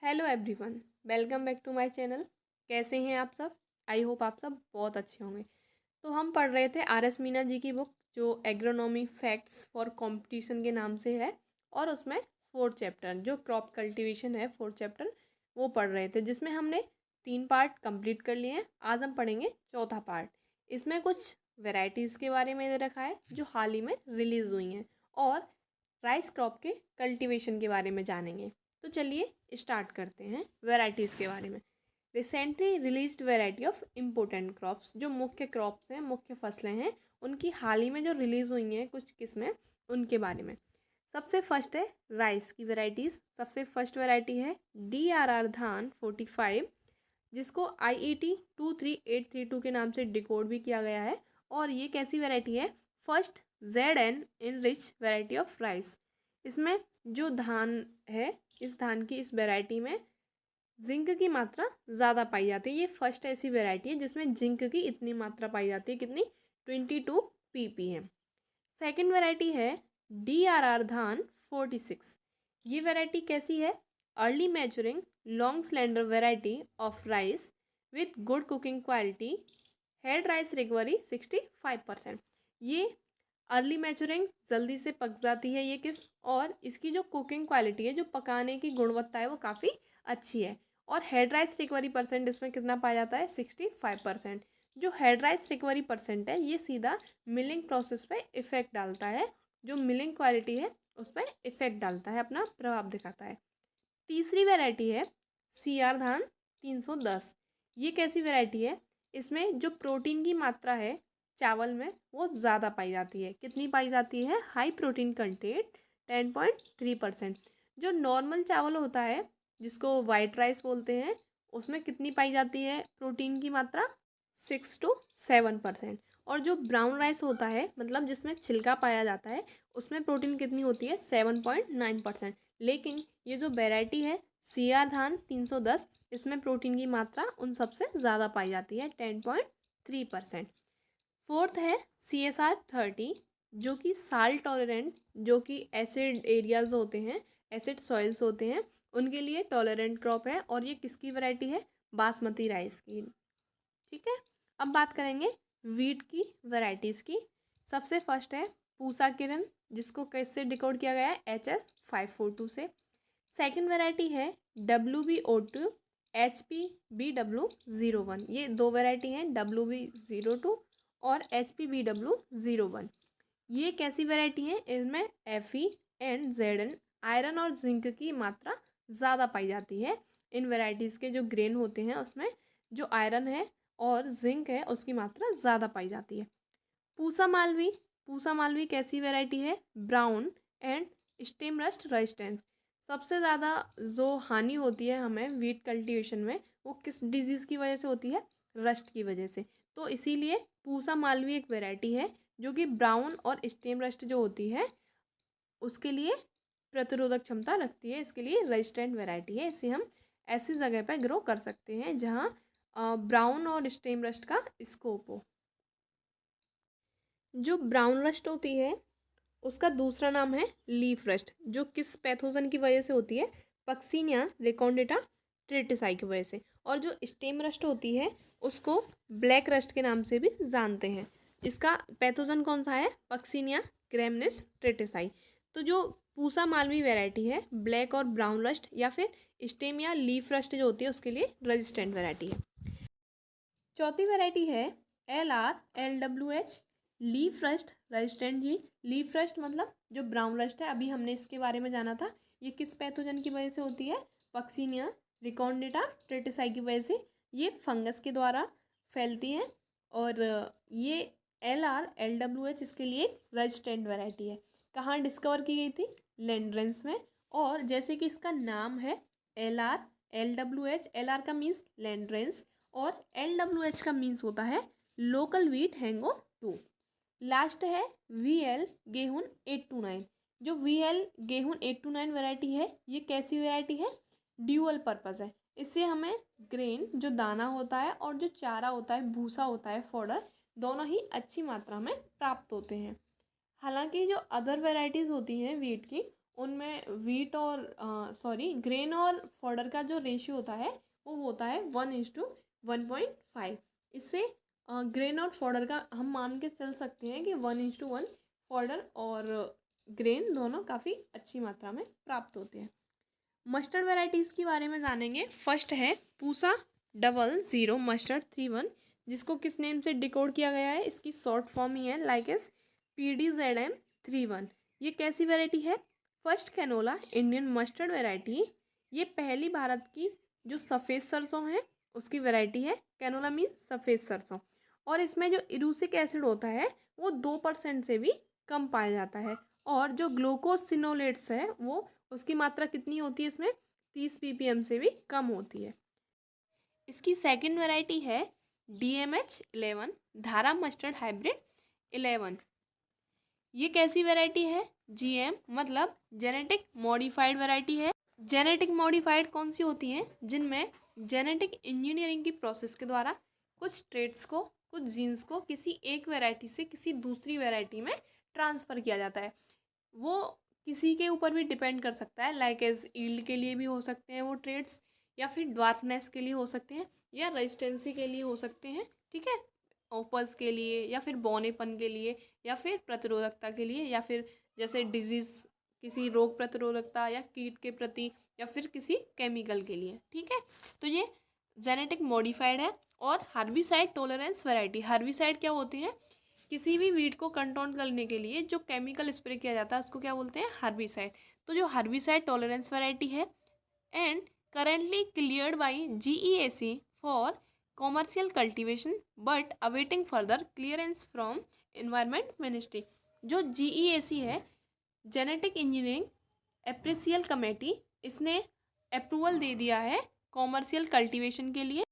Hello everyone, welcome back to my channel. कैसे हैं आप सब? आई होप आप सब बहुत अच्छे होंगे। तो हम पढ़ रहे थे आर.एस. मीना जी की बुक जो एग्रोनॉमी फैक्ट्स फॉर कंपटीशन के नाम से है, और उसमें 4th चैप्टर जो क्रॉप कल्टीवेशन है 4th चैप्टर वो पढ़ रहे थे, जिसमें हमने 3 पार्ट कंप्लीट कर लिए हैं। आज हम पढ़ेंगे चौथा पार्ट। इसमें कुछ वेराइटीज़ के बारे में दे रखा है जो हाल ही में रिलीज़ हुई हैं, और राइस क्रॉप के कल्टीवेशन के बारे में जानेंगे। तो चलिए स्टार्ट करते हैं वेराइटीज़ के बारे में। Recently released variety of important crops, जो मुख्य क्रॉप्स हैं, मुख्य फसलें हैं, उनकी हाल ही में जो रिलीज़ हुई हैं कुछ किस्में, उनके बारे में। सबसे फर्स्ट है राइस की वेराइटीज़। सबसे फर्स्ट वेराइटी है DRR धान 45, जिसको IET 23832 के नाम से डिकोड भी किया गया है। और ये कैसी वेराइटी है? First ZN in rich variety of rice. इसमें जो धान है, इस धान की इस वेराइटी में जिंक की मात्रा ज़्यादा पाई जाती है। ये फर्स्ट ऐसी वेराइटी है जिसमें जिंक की इतनी मात्रा पाई जाती है। कितनी? 22 pp है। सेकंड वेराइटी है DRR धान 46। ये वेराइटी कैसी है? Early maturing long slender variety of rice with good cooking quality, head rice recovery 65%। ये अर्ली मैच्योरिंग, जल्दी से पक जाती है ये किस्म, और इसकी जो कुकिंग क्वालिटी है, जो पकाने की गुणवत्ता है, वो काफ़ी अच्छी है। और हेड राइस रिकवरी परसेंट इसमें कितना पाया जाता है? 65%। जो हेड राइस रिकवरी परसेंट है, ये सीधा मिलिंग प्रोसेस पे इफ़ेक्ट डालता है। जो मिलिंग क्वालिटी है उस पर इफ़ेक्ट डालता है, अपना प्रभाव दिखाता है। तीसरी वैरायटी है CR धान 310। ये कैसी वैरायटी है? इसमें जो प्रोटीन की मात्रा है चावल में वो ज़्यादा पाई जाती है। कितनी पाई जाती है? High protein content 10.3%। जो नॉर्मल चावल होता है, जिसको वाइट राइस बोलते हैं, उसमें कितनी पाई जाती है प्रोटीन की मात्रा? 6 to 7%। और जो ब्राउन राइस होता है, मतलब जिसमें छिलका पाया जाता है, उसमें प्रोटीन कितनी होती है? 7.9%। लेकिन ये जो वैरायटी है CR धान 310, इसमें प्रोटीन की मात्रा उन सबसे ज़्यादा पाई जाती है, 10.3%। फोर्थ है CSR 30, जो कि साल्ट टॉलरेंट, जो कि एसिड एरियाज होते हैं, एसिड सॉइल्स होते हैं, उनके लिए टॉलरेंट क्रॉप है। और ये किसकी वैरायटी है? बासमती राइस की। ठीक है, अब बात करेंगे वीट की वैरायटीज़ की। सबसे फर्स्ट है पूसा किरण, जिसको कैसे डिकोड किया गया है? HS542 से। सेकंड वैरायटी है WB02 HPBW01। ये दो वैरायटी हैं, WB02 और HPBW01। ये कैसी वैरायटी है? इनमें Fe एंड Zn, आयरन और जिंक की मात्रा ज़्यादा पाई जाती है। इन वैरायटीज़ के जो ग्रेन होते हैं उसमें जो आयरन है और जिंक है उसकी मात्रा ज़्यादा पाई जाती है। पूसा मालवी कैसी वैरायटी है? Brown and stem rust resistance. सबसे ज़्यादा जो हानि होती है हमें वीट कल्टीवेशन में, वो किस डिजीज़ की वजह से होती है? रस्ट की वजह से। तो इसीलिए पूसा मालवी एक वैरायटी है जो कि ब्राउन और स्टेम रस्ट जो होती है उसके लिए प्रतिरोधक क्षमता रखती है। इसके लिए रेजिस्टेंट वैरायटी है। इसे हम ऐसी जगह पर ग्रो कर सकते हैं जहाँ ब्राउन और स्टेम रस्ट का स्कोप हो। जो ब्राउन रस्ट होती है उसका दूसरा नाम है लीफ रस्ट, जो किस पैथोजन की वजह से होती है? पक्सीनिया रेकोंडेटा ट्रिटिसाई की वजह से। और जो स्टेम रस्ट होती है उसको ब्लैक रस्ट के नाम से भी जानते हैं। इसका पैथोजन कौन सा है? Puccinia ग्रैमनिस tritici. तो जो पूसा मालवी वैरायटी है, ब्लैक और ब्राउन रस्ट या फिर स्टेम या लीफ रस्ट जो होती है उसके लिए रेजिस्टेंट वैरायटी है। चौथी वैरायटी है LRLWH लीफ रस्ट रेजिस्टेंट जी। लीफ रस्ट मतलब जो ब्राउन रस्ट है, अभी हमने इसके बारे में जाना था। ये किस पैथोजन की वजह से होती है? पक्सीनिया रिकॉर्डेटा ट्रिटिसाई की वजह से। ये फंगस के द्वारा फैलती है। और ये LRLWH इसके लिए एक रेजिस्टेंट वैरायटी है। कहाँ डिस्कवर की गई थी? लैंड्रेंस में। और जैसे कि इसका नाम है LRLWH, LR का मीन्स लैंड्रेंस और LWH का मीन्स होता है लोकल वीट हैंगो 2। लास्ट है VL गेहूं 829। जो VL गेहूं 829 वैरायटी है, ये कैसी वैरायटी है? ड्यूअल पर्पस है। इससे हमें ग्रेन, जो दाना होता है, और जो चारा होता है, भूसा होता है, फॉडर, दोनों ही अच्छी मात्रा में प्राप्त होते हैं। हालांकि जो अदर वैरायटीज़ होती हैं वीट की, उनमें वीट और ग्रेन और फॉडर का जो रेशियो होता है वो होता है 1:1.5। इससे ग्रेन और फॉडर का हम मान के चल सकते हैं कि 1:1 फॉडर और ग्रेन दोनों काफ़ी अच्छी मात्रा में प्राप्त होते हैं। मस्टर्ड वैरायटीज़ के बारे में जानेंगे। फर्स्ट है पूसा 00 मस्टर्ड 31, जिसको किस नेम से डिकोड किया गया है, इसकी शॉर्ट फॉर्म ही है लाइक एस PDZM 31। ये कैसी वैरायटी है? First canola Indian mustard variety. ये पहली भारत की जो सफ़ेद सरसों है उसकी वैरायटी है। कैनोला मीन सफ़ेद सरसों। और इसमें जो इरूसिक एसिड होता है वो 2% से भी कम पाया जाता है। और जो ग्लूकोसिनोलेट्स है वो उसकी मात्रा कितनी होती है इसमें? 30 ppm से भी कम होती है। इसकी सेकंड वैरायटी है DMH 11 धारा मस्टर्ड हाइब्रिड 11। ये कैसी वैरायटी है? GM मतलब जेनेटिक मॉडिफाइड वैरायटी है। जेनेटिक मॉडिफाइड कौन सी होती हैं? जिनमें जेनेटिक इंजीनियरिंग की प्रोसेस के द्वारा कुछ ट्रेट्स को, कुछ जीन्स को किसी एक वैरायटी से किसी दूसरी वैरायटी में ट्रांसफ़र किया जाता है। वो किसी के ऊपर भी डिपेंड कर सकता है, लाइक एज ईल्ड के लिए भी हो सकते हैं वो ट्रेड्स, या फिर ड्वार्फनेस के लिए हो सकते हैं, या रेजिस्टेंसी के लिए हो सकते हैं, ठीक है, ओपर्स के लिए, या फिर बौनेपन के लिए, या फिर प्रतिरोधकता के लिए, या फिर जैसे डिजीज़, किसी रोग प्रतिरोधकता या कीट के प्रति, या फिर किसी केमिकल के लिए, ठीक है। तो ये जेनेटिक मॉडिफाइड है। और हर्बिसाइड टॉलरेंस वैरायटी। हर्बिसाइड क्या होते हैं? किसी भी वीड को कंट्रोल करने के लिए जो केमिकल स्प्रे किया जाता है उसको क्या बोलते हैं? हर्बिसाइड। तो जो हर्बिसाइड टॉलरेंस वैरायटी है and currently cleared by GEAC for commercial cultivation but awaiting further clearance from environment ministry. जो GEAC है, जेनेटिक इंजीनियरिंग एप्रिसियल कमेटी, इसने अप्रूवल दे दिया है कॉमर्शियल कल्टीवेशन के लिए,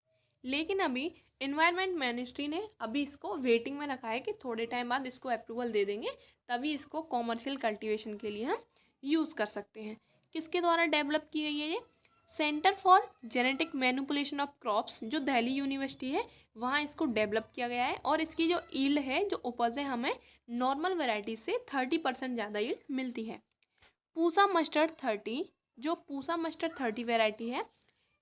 लेकिन अभी इन्वायरमेंट मिनिस्ट्री ने अभी इसको वेटिंग में रखा है कि थोड़े टाइम बाद इसको अप्रूवल दे देंगे, तभी इसको कॉमर्शियल कल्टीवेशन के लिए हम यूज़ कर सकते हैं। किसके द्वारा डेवलप की गई है ये? Centre for genetic manipulation of crops, जो दिल्ली यूनिवर्सिटी है, वहाँ इसको डेवलप किया गया है। और इसकी जो ईल्ड है, जो उपज है, हमें नॉर्मल वेराइटी से 30% ज़्यादा ईल्ड मिलती है। पूसा मस्टर्ड 30, जो पूसा मस्टर्ड 30 वैरायटी है,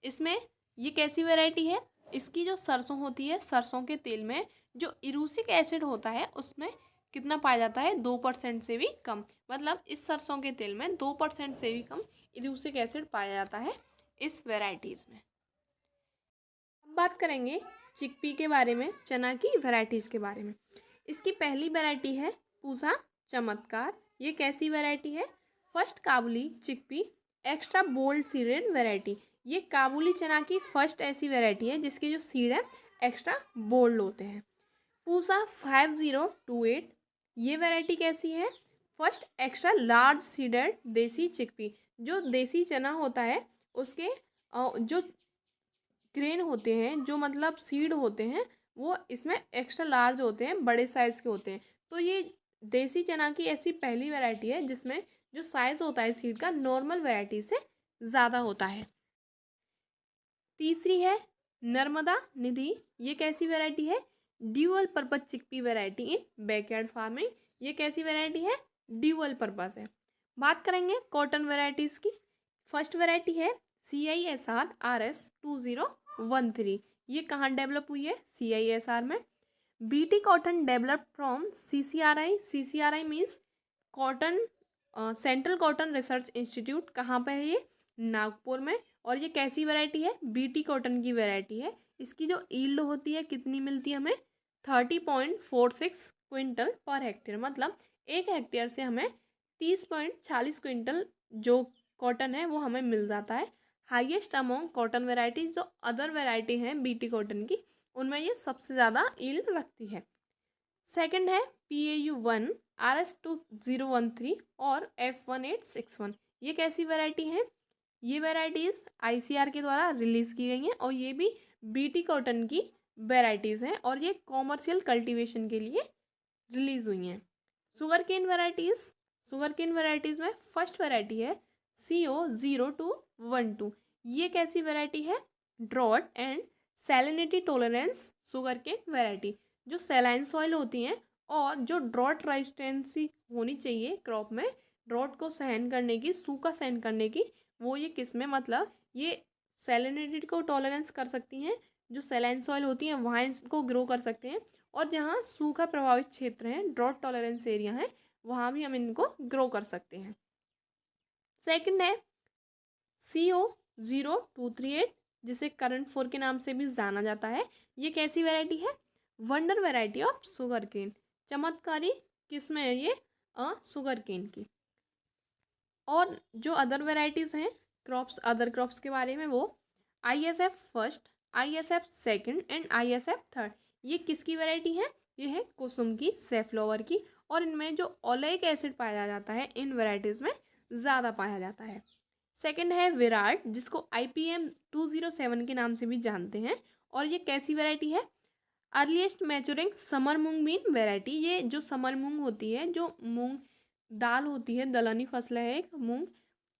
इसमें ये कैसी वैरायटी है? इसकी जो सरसों होती है, सरसों के तेल में जो इरूसिक एसिड होता है उसमें कितना पाया जाता है? 2% से भी कम। मतलब इस सरसों के तेल में 2% से भी कम इरूसिक एसिड पाया जाता है इस वैरायटीज़ में। अब बात करेंगे चिकपी के बारे में, चना की वैरायटीज़ के बारे में। इसकी पहली वैरायटी है पूसा चमत्कार। ये कैसी वैरायटी है? First Kabuli chickpea extra bold seeded variety. ये काबुली चना की फर्स्ट ऐसी वैरायटी है जिसके जो सीड है एक्स्ट्रा बोल्ड होते हैं। पूसा 5028, ये वैरायटी कैसी है? फर्स्ट एक्स्ट्रा लार्ज सीडेड देसी चिकपी। जो देसी चना होता है उसके जो ग्रेन होते हैं, जो मतलब सीड होते हैं, वो इसमें एक्स्ट्रा लार्ज होते हैं, बड़े साइज़ के होते हैं। तो ये देसी चना की ऐसी पहली वैरायटी है जिसमें जो साइज़ होता है सीड का नॉर्मल वैरायटी से ज़्यादा होता है। तीसरी है नर्मदा निधि। ये कैसी वैरायटी है? Dual purpose chickpea variety in backyard farming. ये कैसी वैरायटी है? ड्यूअल पर्पज है। बात करेंगे कॉटन वैरायटीज़ की। फर्स्ट वैरायटी है CISR RS 2013। ये कहाँ डेवलप हुई है? CISR में। BT cotton developed from CCRI means cotton central cotton research institute. कहाँ पे है ये? नागपुर में। और ये कैसी वैरायटी है? BT कॉटन की वैरायटी है। इसकी जो ईल्ड होती है कितनी मिलती है हमें? 30.46 क्विंटल पर हेक्टेयर। मतलब 1 हेक्टेयर से हमें 30.40 क्विंटल जो कॉटन है वो हमें मिल जाता है। हाईएस्ट अमोंग कॉटन वेराइटीज़, जो अदर वेराइटी हैं BT कॉटन की, उनमें ये सबसे ज़्यादा ईल्ड रखती है। सेकंड है PAU 1 RS 2013 और F1861। ये कैसी वैरायटी हैं? ये वैराइटीज़ ICR के द्वारा रिलीज़ की गई हैं और ये भी BT कॉटन की वैराइटीज़ हैं और ये कॉमर्शियल कल्टीवेशन के लिए रिलीज़ हुई हैं। शुगर केन वैराइटीज़ में फर्स्ट वैरायटी है CO 0212। ये कैसी वैरायटी है? Drought and salinity tolerance sugarcane variety. जो सैलाइन सॉइल होती हैं और जो ड्रॉट रेजिस्टेंसी होनी चाहिए क्रॉप में, ड्रॉट को सहन करने की, सूखा सहन करने की, वो ये किस में, मतलब ये सैलिनिटी को टॉलरेंस कर सकती हैं, जो सैलाइन सॉइल होती हैं वहाँ इसको ग्रो कर सकते हैं, और जहाँ सूखा प्रभावित क्षेत्र हैं, ड्रॉट टॉलरेंस एरिया है, वहाँ भी हम इनको ग्रो कर सकते हैं। सेकंड है CO0238, जिसे करंट 4 के नाम से भी जाना जाता है। ये कैसी वैरायटी है? Wonder variety of sugarcane. चमत्कारी किस्म है ये शुगर केन की। और जो अदर वेराइटीज़ हैं क्रॉप्स, अदर क्रॉप्स के बारे में, वो ISF first, ISF second and ISF third. ये किसकी वैरायटी है? ये है कुसुम की, सेफ्लावर की, और इनमें जो ओलेइक एसिड पाया जाता है इन वेराइटीज़ में ज़्यादा पाया जाता है। सेकंड है विराट, जिसको IPM 207 के नाम से भी जानते हैं, और ये कैसी वैरायटी है? Earliest maturing summer moong bean variety. ये जो समर मूंग होती है, जो मूंग दाल होती है, दलहनी फसल है एक मूंग,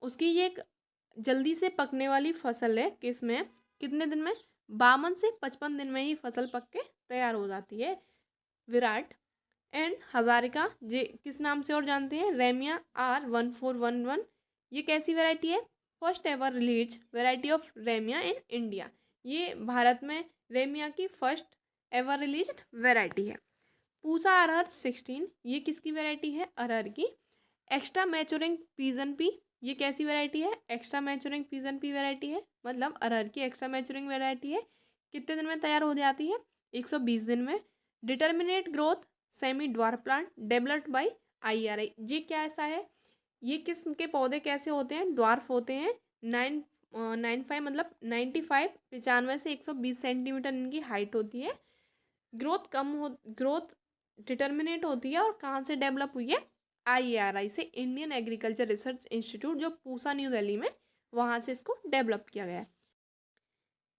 उसकी ये एक जल्दी से पकने वाली फसल है। किसमें, कितने दिन में? 52 से 55 दिन में ही फसल पक के तैयार हो जाती है, विराट। एंड हजारिका, जे किस नाम से और जानते हैं? रेमिया R1411। ये कैसी वैरायटी है? First ever release variety of रेमिया इन इंडिया। ये भारत में रेमिया की फर्स्ट एवर रिलीज वैरायटी है। पूसा अरहर 16, ये किसकी वैरायटी है? अरहर की। एक्स्ट्रा मैच्योरिंग पीजन पी, ये कैसी वैरायटी है? Extra maturing pigeon pea variety है, मतलब अरहर की एक्स्ट्रा मैच्योरिंग वैरायटी है। कितने दिन में तैयार हो जाती है? 120 दिन में। Determinate growth semi dwarf plant developed by IRI। ये क्या ऐसा है? ये किस्म के पौधे कैसे होते हैं? ड्वार्फ होते हैं। 95 मतलब 95 95 से 120 सेंटीमीटर इनकी हाइट होती है। ग्रोथ डिटर्मिनेट होती है, और कहाँ से डेवलप हुई है? IARI से, इंडियन एग्रीकल्चर रिसर्च इंस्टीट्यूट, जो पूसा न्यू दिल्ली में, वहाँ से इसको डेवलप किया गया है।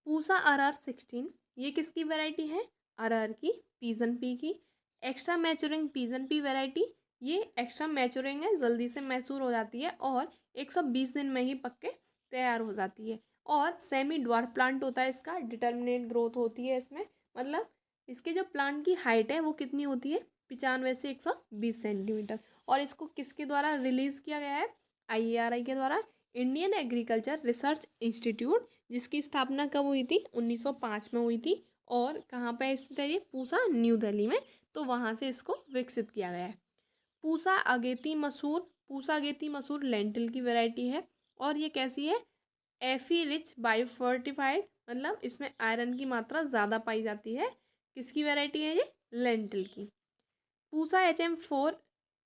पूसा अरहर 16, ये किसकी वैरायटी है? अरहर की, पीजन पी की। Extra maturing pigeon pea variety, ये एक्स्ट्रा मैच्योरिंग है, जल्दी से मैच्योर हो जाती है और 120 दिन में ही पक के तैयार हो जाती है। और सेमी ड्वार्फ प्लांट होता है इसका, डिटर्मिनेट ग्रोथ होती है इसमें, मतलब इसके जो प्लांट की हाइट है वो कितनी होती है? 95 से 120 सेंटीमीटर। और इसको किसके द्वारा रिलीज किया गया है? IARI के द्वारा, इंडियन एग्रीकल्चर रिसर्च इंस्टीट्यूट, जिसकी स्थापना कब हुई थी? 1905 में हुई थी। और कहाँ पे स्थित है ये? पूसा न्यू दिल्ली में। तो वहाँ से इसको विकसित किया गया है। पूसा अगेती मसूर, पूसा अगेती मसूर लेंटिल की वैरायटी है, और ये कैसी है? Fe रिच बायोफोर्टिफाइड, मतलब इसमें आयरन की मात्रा ज़्यादा पाई जाती है। किसकी वैरायटी है ये? लेंटिल की। Pusa HM4,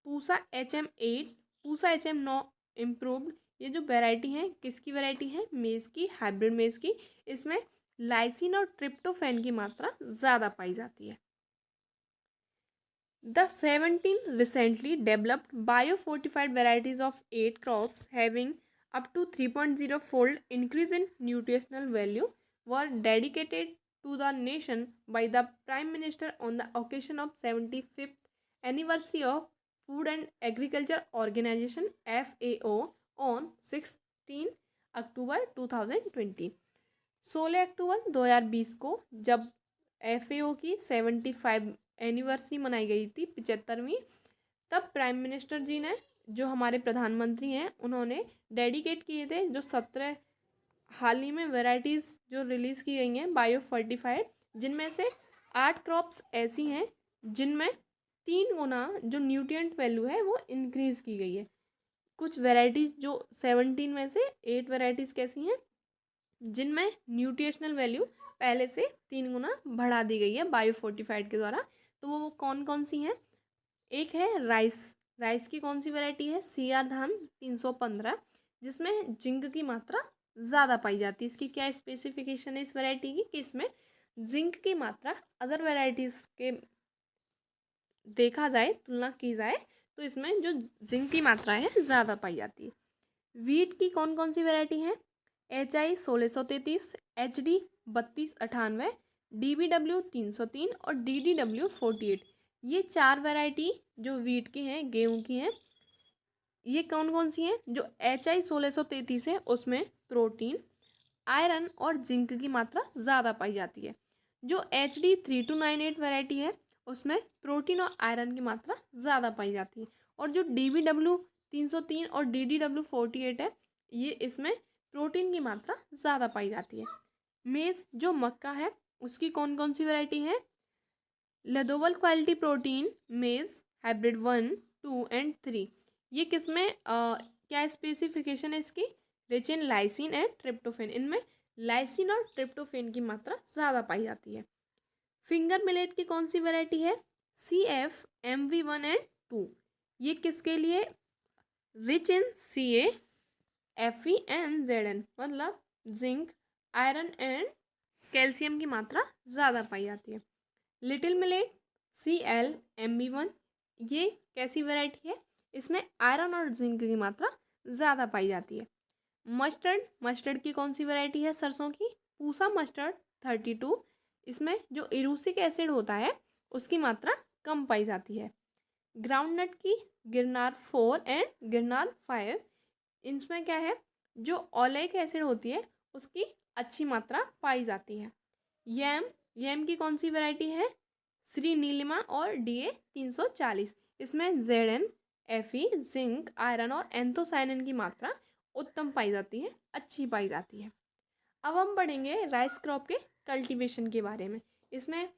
Pusa HM8, Pusa HM9 improved, ये जो वैरायटी है किसकी वैरायटी है? मेज़ की, हाइब्रिड मेज़ की। इसमें लाइसिन और ट्रिप्टोफैन की मात्रा ज़्यादा पाई जाती है। The 17 recently developed biofortified varieties of 8 crops having up to 3.0-fold increase in nutritional value were dedicated to the nation by the Prime Minister on the occasion of 75th anniversary of Food and Agriculture Organization FAO on 16 अक्टूबर 2020। 16 अक्टूबर 2020 को जब FAO की 75 anniversary मनाई गई थी, 75वीं, तब prime minister जी ने, जो हमारे प्रधानमंत्री हैं, उन्होंने डेडिकेट किए थे जो 17 हाल ही में वैरायटीज़ जो रिलीज़ की गई हैं बायो फर्टिफाइड, जिनमें से 8 क्रॉप्स ऐसी हैं जिनमें 3 गुना जो न्यूट्रिएंट वैल्यू है वो इंक्रीज़ की गई है। कुछ वैरायटीज़ जो 17 में से 8 वैरायटीज़ कैसी हैं जिनमें न्यूट्रिशनल वैल्यू पहले से 3 गुना बढ़ा दी गई है बायो फोर्टिफाइड के द्वारा। तो वो कौन कौन सी हैं? एक है राइस, राइस की कौन सी वैरायटी है? CR धान 315, जिसमें जिंक की मात्रा ज़्यादा पाई जाती है। इसकी क्या स्पेसिफिकेशन है इस वैरायटी की? कि इसमें जिंक की मात्रा अदर वैरायटीज़ के देखा जाए, तुलना की जाए, तो इसमें जो जिंक की मात्रा है ज़्यादा पाई जाती है। वीट की कौन कौन सी वैरायटी है? HI 1633, HD 3298, DBW 303 और DDW 48। ये 4 वैरायटी जो वीट की हैं, गेहूँ की हैं, ये कौन कौन सी हैं? जो HI 1633 है उसमें प्रोटीन, आयरन और जिंक की मात्रा ज़्यादा पाई जाती है। जो HD 3298 वैरायटी है उसमें प्रोटीन और आयरन की मात्रा ज़्यादा पाई जाती है। और जो DBW 303 और DDW48 है, ये इसमें प्रोटीन की मात्रा ज़्यादा पाई जाती है। मेज़ जो मक्का है उसकी कौन कौन सी वैरायटी है? लदोवल क्वालिटी प्रोटीन मेज़ हाइब्रिड 1, 2 एंड 3। ये किसमें क्या स्पेसिफिकेशन है इसकी? Rich in lysine and tryptophan. इनमें लाइसिन और ट्रिप्टोफेन की मात्रा ज़्यादा पाई जाती है। फिंगर मिलेट की कौन सी वैरायटी है? CF MV1 and 2। ये किसके लिए? Rich in CA, Fe and Zn, मतलब जिंक, आयरन एंड कैल्शियम की मात्रा ज़्यादा पाई जाती है। लिटिल मिलेट CLMB1, ये कैसी वैरायटी है? इसमें आयरन और जिंक की मात्रा ज़्यादा पाई जाती है। मस्टर्ड की कौन सी वैरायटी है सरसों की? पूसा मस्टर्ड 32। इसमें जो इरूसिक एसिड होता है उसकी मात्रा कम पाई जाती है। ग्राउंडनट की गिरनार 4 एंड गिरनार 5। इसमें क्या है? जो ओलेइक एसिड होती है उसकी अच्छी मात्रा पाई जाती है। यम की कौन सी वैरायटी है? श्री नीलिमा और DA 340। इसमें Zn, Fe, जिंक, आयरन और एंथोसायनिन की मात्रा उत्तम पाई जाती है, अच्छी पाई जाती है। अब हम पढ़ेंगे राइस क्रॉप के कल्टीवेशन के बारे में। इसमें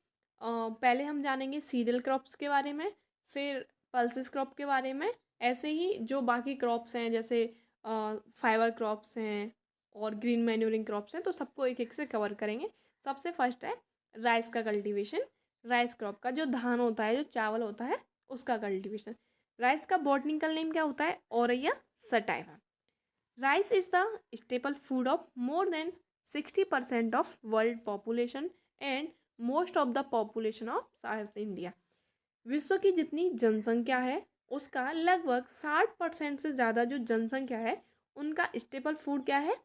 पहले हम जानेंगे सीरियल क्रॉप्स के बारे में, फिर पल्सेस क्रॉप के बारे में, ऐसे ही जो बाकी क्रॉप्स हैं जैसे फाइबर क्रॉप्स हैं और ग्रीन मैन्यूरिंग क्रॉप्स हैं, तो सबको एक एक से कवर करेंगे। सबसे फर्स्ट है राइस का कल्टीवेशन। राइस क्रॉप का जो धान होता है, जो चावल होता है, उसका कल्टीवेशन। राइस का बॉटनिकल नेम क्या होता है? Auraiya sativa. Rice is the staple food of more than 60% of world population and most of the population of south India. विश्व की जितनी जनसंख्या है उसका लगभग 60% से ज़्यादा जो जनसंख्या है उनका स्टेपल फूड क्या है?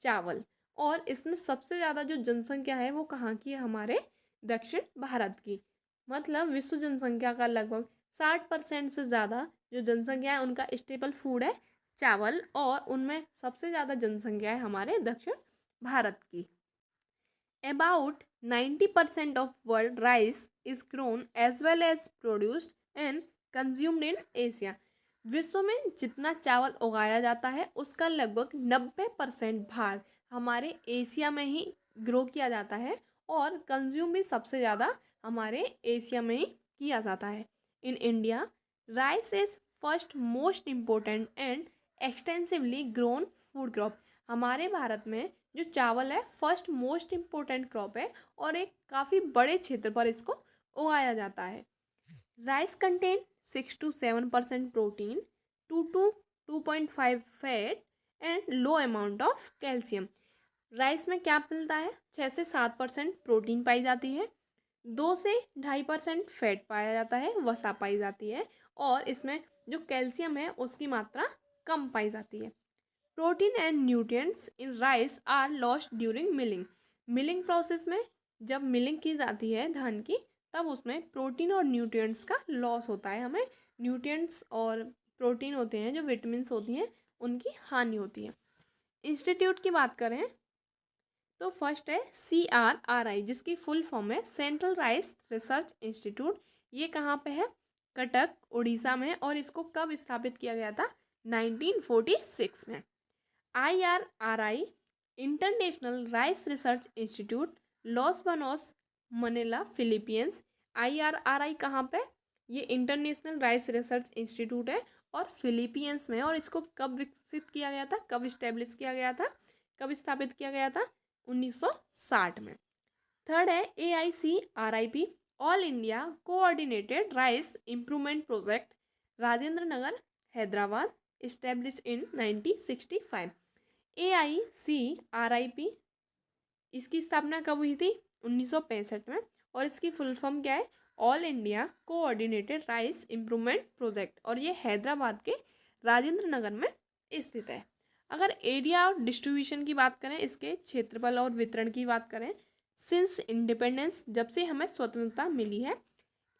चावल। और इसमें सबसे ज़्यादा जो जनसंख्या है वो कहाँ की है? हमारे दक्षिण भारत की। मतलब विश्व जनसंख्या का लगभग 60% से ज़्यादा जो जनसंख्या है उनका स्टेपल फूड है चावल, और उनमें सबसे ज़्यादा जनसंख्या है हमारे दक्षिण भारत की। About 90% of world rice is grown as well as produced and consumed in Asia. विश्व में जितना चावल उगाया जाता है उसका लगभग 90% भाग हमारे एशिया में ही ग्रो किया जाता है, और कंज्यूम भी सबसे ज़्यादा हमारे एशिया में ही किया जाता है। In India rice is first most important and extensively grown food crop. हमारे भारत में जो चावल है फर्स्ट मोस्ट इम्पोर्टेंट क्रॉप है और एक काफ़ी बड़े क्षेत्र पर इसको उगाया जाता है। Rice contain 6 to 7% protein, 2 to 2.5 fat and low amount of calcium. Rice में क्या मिलता है? 6 से 7% प्रोटीन पाई जाती है, 2 से 2.5% फैट पाया जाता है, वसा पाई जाती है, और इसमें जो कैल्शियम है उसकी मात्रा कम पाई जाती है। Protein and nutrients in rice are lost during milling. Milling process में जब मिलिंग की जाती है धान की, तब उसमें प्रोटीन और न्यूट्रिएंट्स का लॉस होता है। हमें न्यूट्रिएंट्स और प्रोटीन होते हैं, जो विटामिन्स होती हैं, उनकी हानि होती है। इंस्टीट्यूट की बात करें तो फर्स्ट है CRRI, जिसकी फुल फॉर्म है सेंट्रल राइस रिसर्च इंस्टीट्यूट। ये कहाँ पे है? कटक, उड़ीसा में। और इसको कब स्थापित किया गया था? 1946 में। IRRI International Rice Research Institute, Los Banos, Manila, Philippines. IRRI कहाँ पे? ये इंटरनेशनल राइस रिसर्च इंस्टीट्यूट है और फिलीपींस में। और इसको कब विकसित किया गया था? कब इस्टेब्लिश किया गया था? कब स्थापित किया गया था? 1960 में। थर्ड है AICRIP, all India coordinated rice improvement project, Rajendra Nagar, Hyderabad, establish in 1965। AICRIP इसकी स्थापना कब हुई थी? 1965 में। और इसकी फुल फॉर्म क्या है? All India coordinated rice improvement project, और ये हैदराबाद के राजेंद्र नगर में स्थित है। अगर एरिया और डिस्ट्रीब्यूशन की बात करें, इसके क्षेत्रफल और वितरण की बात करें, सिंस इंडिपेंडेंस, जब से हमें स्वतंत्रता मिली है,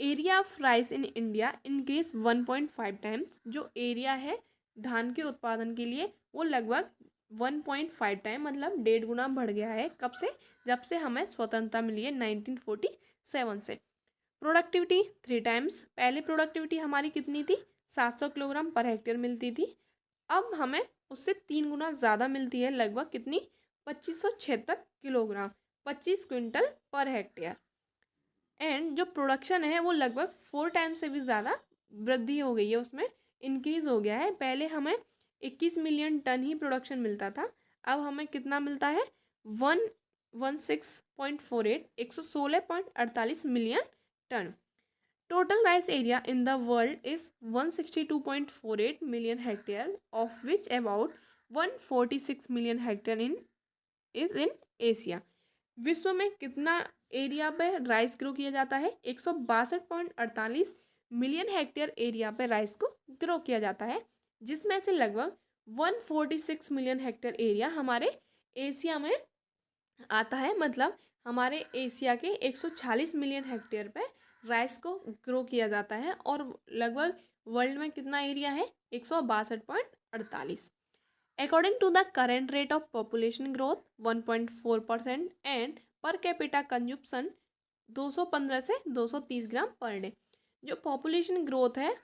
area of rice in India increase 1.5 times. जो एरिया है धान के उत्पादन के लिए वो लगभग 1.5 टाइम, मतलब 1.5 गुना बढ़ गया है। कब से? जब से हमें स्वतंत्रता मिली है 1947 से। Productivity 3 times. पहले प्रोडक्टिविटी हमारी कितनी थी? 700 किलोग्राम पर हेक्टेयर मिलती थी। अब हमें उससे 3 गुना ज़्यादा मिलती है, लगभग कितनी, 2576 kilogram, 25 quintal per hectare. And जो प्रोडक्शन है वो लगभग 4 टाइम्स से भी ज़्यादा वृद्धि हो गई है, उसमें इंक्रीज़ हो गया है। पहले हमें 21 मिलियन टन ही प्रोडक्शन मिलता था, अब हमें कितना मिलता है, 116.48, 116.48 million tonne. Total rice area in the world is 162.48 million hectare, of which about 146 million hectare is in Asia. विश्व में कितना एरिया पे राइस ग्रो किया जाता है, 162.48 मिलियन हेक्टेयर एरिया पे राइस को ग्रो किया जाता है, जिसमें से लगभग 146 मिलियन हेक्टेयर एरिया हमारे एशिया में आता है। मतलब हमारे एशिया के 146 मिलियन हेक्टेयर पे राइस को ग्रो किया जाता है, और लगभग वर्ल्ड में कितना एरिया है, 162.48। According to the current rate of population growth 1.4% and per capita consumption 215 से 230 ग्राम पर डे। जो पॉपुलेशन ग्रोथ है,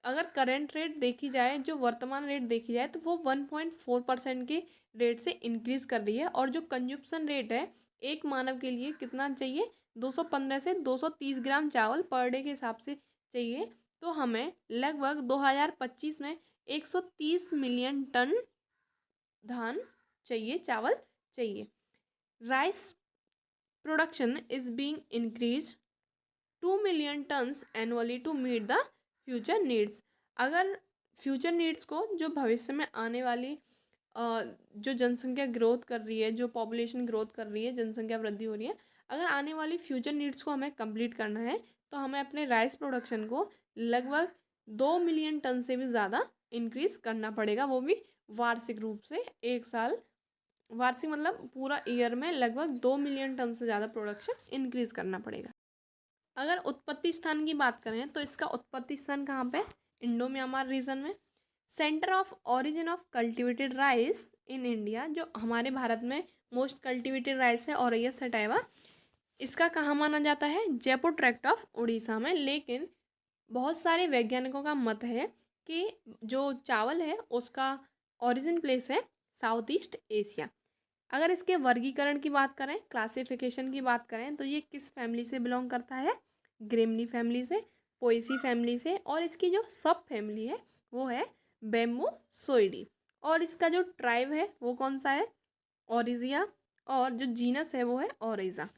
अगर करंट रेट देखी जाए, जो वर्तमान रेट देखी जाए, तो वो 1.4% के रेट से इंक्रीज कर रही है। और जो कंजप्शन रेट है, एक मानव के लिए कितना चाहिए, 215 से 230 ग्राम चावल पर डे के हिसाब से चाहिए। तो हमें लगभग 2025 में 130 मिलियन टन धान चाहिए, चावल चाहिए। Rice production is being increase 2 million tonnes annually to meet the future needs. अगर फ्यूचर नीड्स को, जो भविष्य में आने वाली जो जनसंख्या ग्रोथ कर रही है, जो पॉपुलेशन ग्रोथ कर रही है, जनसंख्या वृद्धि हो रही है, अगर आने वाली फ्यूचर नीड्स को हमें कंप्लीट करना है, तो हमें अपने राइस प्रोडक्शन को लगभग 2 मिलियन टन से भी ज़्यादा इंक्रीज करना पड़ेगा, वो भी वार्षिक रूप से। एक साल, वार्षिक मतलब पूरा ईयर में लगभग 2 मिलियन टन से ज़्यादा प्रोडक्शन इंक्रीज करना पड़ेगा। अगर उत्पत्ति स्थान की बात करें, तो इसका उत्पत्ति स्थान कहाँ पे, इंडो म्यांमार रीजन में। Centre of origin of cultivated rice in India, जो हमारे भारत में मोस्ट कल्टिवेटेड राइस है औरैया सटाइवा, इसका कहाँ माना जाता है, जयपुर ट्रैक्ट ऑफ उड़ीसा में। लेकिन बहुत सारे वैज्ञानिकों का मत है कि जो चावल है उसका ओरिजिन प्लेस है साउथ ईस्ट एशिया। अगर इसके वर्गीकरण की बात करें, क्लासिफिकेशन की बात करें, तो ये किस फैमिली से बिलोंग करता है, ग्रेमनी फैमिली से, पोएसी फैमिली से। और इसकी जो सब फैमिली है वो है बेम्बोसोइडी। और इसका जो ट्राइब है वो कौन सा है, ओरिजिया। और जो जीनस है वो है ओरिजा।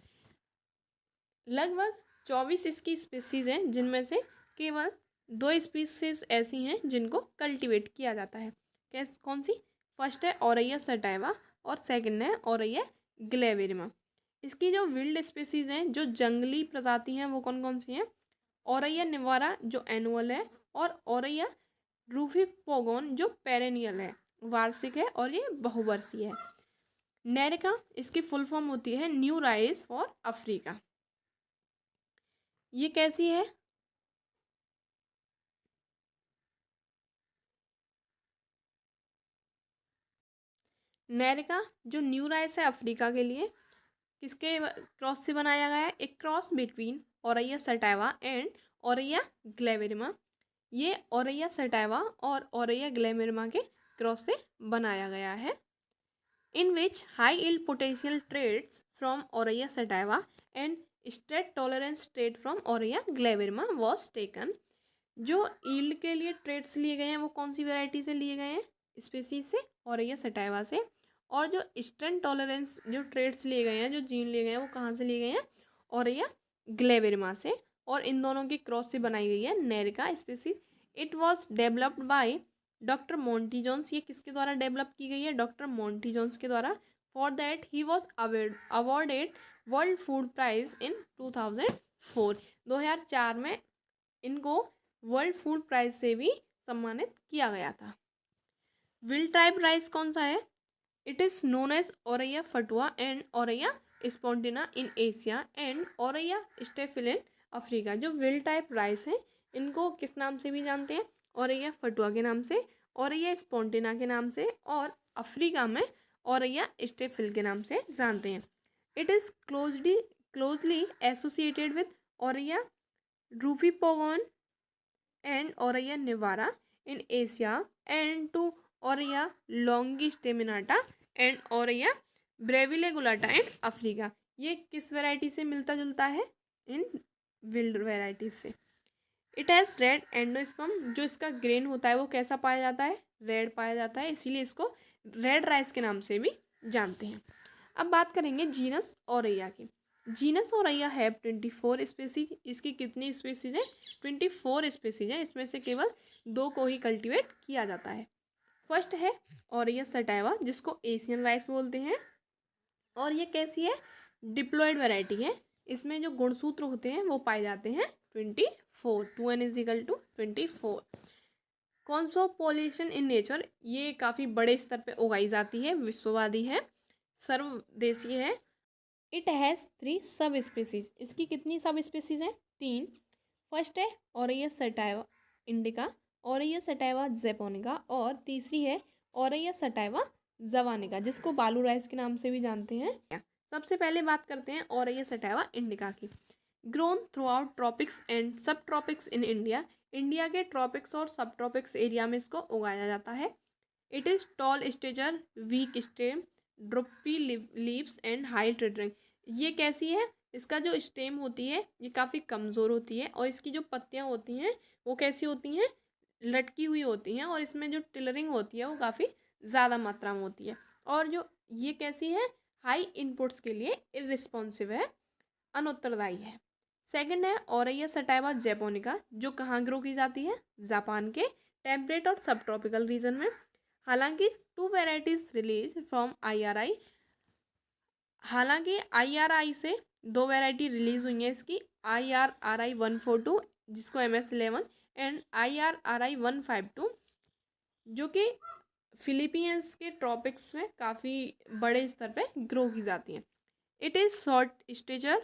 लगभग 24 इसकी स्पीसीज हैं, जिनमें से केवल 2 स्पीसीज ऐसी हैं जिनको कल्टीवेट किया जाता है। कौन सी, फर्स्ट है औरैया सटाइवा और सेकंड है औरैया ग्लेवेरिमा। इसकी जो विल्ड स्पीसीज हैं, जो जंगली प्रजाति हैं, वो कौन कौन सी हैं, औरैया निवारा जो एनुअल है, और औरैया रूफिपोगोन जो पेरेनियल है, वार्षिक है, और ये बहुवर्षीय है। नेरिका इसकी फुल फॉर्म होती है न्यू राइस फॉर अफ्रीका। ये कैसी है, नेरिका जो न्यू राइस है अफ्रीका के लिए, किसके क्रॉस से बनाया गया है, एक cross between Oryza sativa and Oryza glaberrima. ये औरैया सटाइवा और औरैया ग्लेवेरिमा के क्रॉस से बनाया गया है। In which high yield potential traits from Oryza sativa and stress tolerance trade from Oryza glaberrima was taken. जो यील्ड के लिए ट्रेड्स लिए गए हैं वो कौन सी वेराइटी से लिए गए हैं, स्पीसीज से, औरैया सटाइवा से। और जो स्ट्रेन टॉलरेंस जो ट्रेड्स लिए गए हैं, जो जीन लिए गए हैं, वो कहाँ से लिए गए हैं, औरैया ग्लेवेरिमा से। और इन दोनों की क्रॉस से बनाई गई है NERICA species. It was developed by doctor Monty Jones. ये किसके द्वारा डेवलप की गई है, डॉक्टर मोंटी जोन्स के द्वारा। For that he was awarded world food prize in 2004। 2004 में इनको वर्ल्ड फूड प्राइज से भी सम्मानित किया गया था। विल ट्राइब राइस कौन सा है, it is known as Oryza fatua and Oryza spontanea in Asia and Oryza stapfii in Africa. जो विल टाइप राइस है, इनको किस नाम से भी जानते हैं, औरैया फटुआ के नाम से, औरैया स्पॉन्टिना के नाम से, और अफ्रीका में औरैया स्टेफिल के नाम से जानते हैं। It is closely associated with Oryza rufipogon and Aurelia nivara in Asia and to Aurelia longistaminata and Aurelia brevilegulata in Africa। ये किस वैरायटी से मिलता जुलता है? इन विल्ड वैरायटी से। इट हैज़ रेड एंडोस्पर्म, जो इसका ग्रेन होता है वो कैसा पाया जाता है? रेड पाया जाता है, इसीलिए इसको रेड राइस के नाम से भी जानते हैं। अब बात करेंगे जीनस औरैया की। जीनस औरैया है 24 स्पेसीज। इसकी कितनी स्पेसीज है? 24 स्पेसीज है। इसमें से केवल 2 को ही कल्टीवेट किया जाता है। फर्स्ट है औरैया सटाइवा, जिसको एशियन राइस बोलते हैं, और ये कैसी है? डिप्लॉयड वैरायटी है। इसमें जो गुणसूत्र होते हैं वो पाए जाते हैं 24। 2n=24। कॉन्सोपोलेशन इन नेचर, ये काफ़ी बड़े स्तर पे उगाई जाती है, विश्ववादी है, सर्वदेशीय है। It has 3 sub species. इसकी कितनी सब स्पीसीज हैं? 3। फर्स्ट है Auraiya sativa indica, Auraiya sativa japonica, और तीसरी है औरैया सटाइवा जवानिका, जिसको बालू राइस के नाम से भी जानते हैं। सबसे पहले बात करते हैं औरैया सटाइवा इंडिका की। Grown throughout tropics and subtropics in India, India के ट्रॉपिक्स और सब ट्रॉपिक्स एरिया में इसको उगाया जाता है। It is tall stature, weak stem, droopy leaves and high tillering. ये कैसी है? इसका जो स्टेम होती है ये काफ़ी कमज़ोर होती है, और इसकी जो पत्तियाँ होती हैं वो कैसी होती हैं? लटकी हुई होती हैं, और इसमें जो टिलरिंग होती है वो काफ़ी ज़्यादा मात्रा में होती है। और जो ये कैसी है? हाई इनपुट्स के लिए इररिस्पॉन्सिव है, अनुत्तरदायी है। सेकंड है औरैया सटाइवा जैपोनिका, जो कहाँ ग्रो की जाती है? जापान के टेम्परेट और सब ट्रॉपिकल रीजन में। हालांकि 2 वेराइटीज रिलीज फ्रॉम IRI, हालांकि IRI से 2 वेराइटी रिलीज हुई हैं इसकी, IRRI 142 जिसको MS11 एंड IRRI 152, जो कि फिलीपींस के ट्रॉपिक्स में काफ़ी बड़े स्तर पे ग्रो की जाती हैं। It is short stature,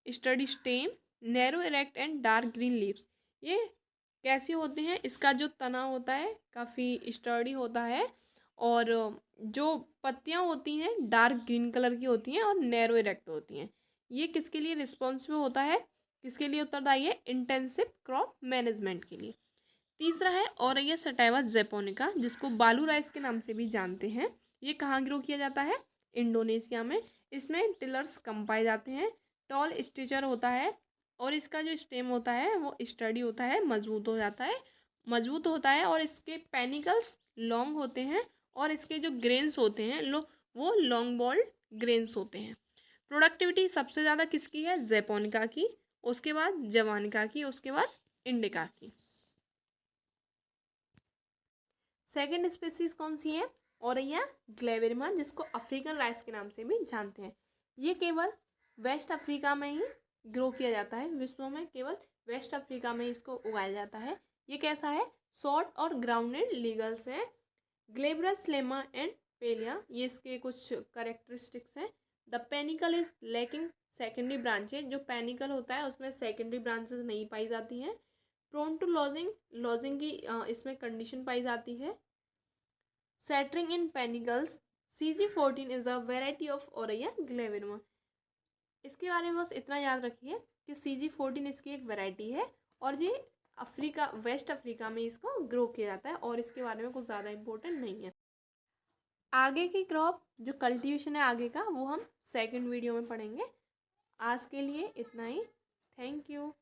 study stem, narrow erect and dark green leaves. ये कैसी होते हैं? इसका जो तना होता है काफ़ी स्टर्डी होता है, और जो पत्तियां होती हैं डार्क ग्रीन कलर की होती हैं और नैरो इरेक्ट होती हैं। ये किसके लिए रिस्पॉन्सिबल होता है? किसके लिए उत्तरदायी है? इंटेंसिव क्रॉप मैनेजमेंट के लिए। तीसरा है औरैया सटाइवा जैपोनिका, जिसको बालू राइस के नाम से भी जानते हैं। ये कहाँ ग्रो किया जाता है? इंडोनेशिया में। इसमें टिलर्स कम पाए जाते हैं, टॉल स्ट्रक्चर होता है, और इसका जो स्टेम होता है वो स्टडी होता है, मजबूत होता है, और इसके पेनिकल्स लॉन्ग होते हैं, और इसके जो ग्रेन्स होते हैं वो लॉन्ग बॉल्ड ग्रेन्स होते हैं। प्रोडक्टिविटी सबसे ज़्यादा किसकी है? जैपोनिका की, उसके बाद जवानिका की, उसके बाद इंडिका की। सेकंड स्पीसीज कौन सी है? औरैया ग्लेवेरिमा, जिसको अफ्रीकन राइस के नाम से भी जानते हैं। ये केवल वेस्ट अफ्रीका में ही ग्रो किया जाता है, विश्व में केवल वेस्ट अफ्रीका में इसको उगाया जाता है। ये कैसा है? शॉर्ट और ग्राउंडेड लीगल्स है। ग्लेब्रस लेमा एंड पेलिया, ये इसके कुछ करेक्टरिस्टिक्स हैं। The panicle is lacking secondary branches, जो पेनिकल होता है उसमें सेकेंडरी ब्रांचेस नहीं पाई जाती हैं। प्रोन टू लॉजिंग की इसमें कंडीशन पाई जाती है। Shattering in panicles, CG14 is a variety of Oryza glaberrima. इसके बारे में बस इतना याद रखिए कि CG14 इसकी एक वैरायटी है, और ये वेस्ट अफ्रीका में इसको ग्रो किया जाता है, और इसके बारे में कुछ ज़्यादा इम्पोर्टेंट नहीं है। आगे की क्रॉप जो कल्टीवेशन है आगे का, वो हम सेकंड वीडियो में पढ़ेंगे। आज के लिए इतना ही। Thank you.